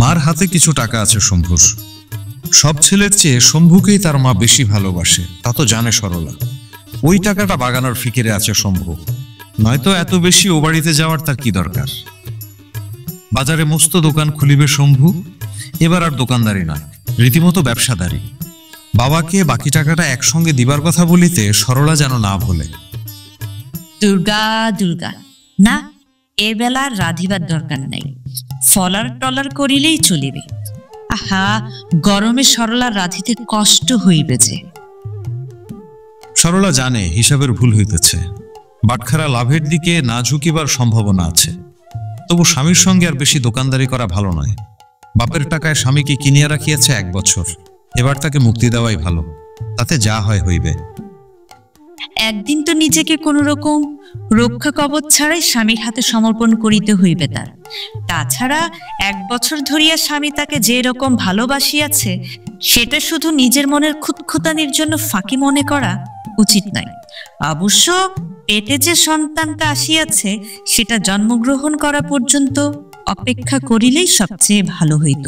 মার হাতে কিছু টাকা আছে শম্ভুর। সব ছেলের চেয়ে শম্ভুকেই তার মা বেশি ভালোবাসে, তা তো জানে সরলা। ওই টাকাটা বাগানোর ফিকিরে আছে শম্ভু, নয়তো এত বেশি ও বাড়িতে যাওয়ার তার কি দরকার। বাজারে মস্ত দোকান খুলিবে শম্ভু, এবার আর দোকানদারি নয়, রীতিমতো ব্যবসাদারি। বাবাকে বাকি টাকাটা একসঙ্গে দিবার কথা বলিতে সরলা যেন না ভোলে। দুর্গা দুর্গা, না, এ বেলা রাধিবার দরকার নাই, ফলার টলার করিলেই চলিবে। আহা, গরমে সরলা রাধিতে কষ্ট হইবে যে। সরলা জানে হিসাবের ভুল হইতেছে, বাটখারা লাভের দিকে না ঝুঁকিবার সম্ভাবনা আছে। তবু স্বামীর সঙ্গে আর বেশি দোকানদারি করা ভালো নয়। বাপের টাকায় স্বামীকে কিনিয়া রাখিয়াছে 1 বছর, এবার তাকে মুক্তি দেওয়াই ভালো, তাতে যা হয় হইবে। একদিন তো নিজেকে কোন রকম রক্ষা কবচ ছাড়াই স্বামীর হাতে সমর্পণ করিতে হইবে তার। তাছাড়া 1 বছর ধরিয়া স্বামী তাকে যে রকম ভালোবাসিয়াছে, সেটা শুধু নিজের মনের খুঁতখুঁতানির জন্য ফাঁকি মনে করা উচিত নয়। অবশ্য পেটে যে সন্তানটা আসিয়াছে, সেটা জন্মগ্রহণ করা পর্যন্ত অপেক্ষা করিলেই সবচেয়ে ভালো হইত।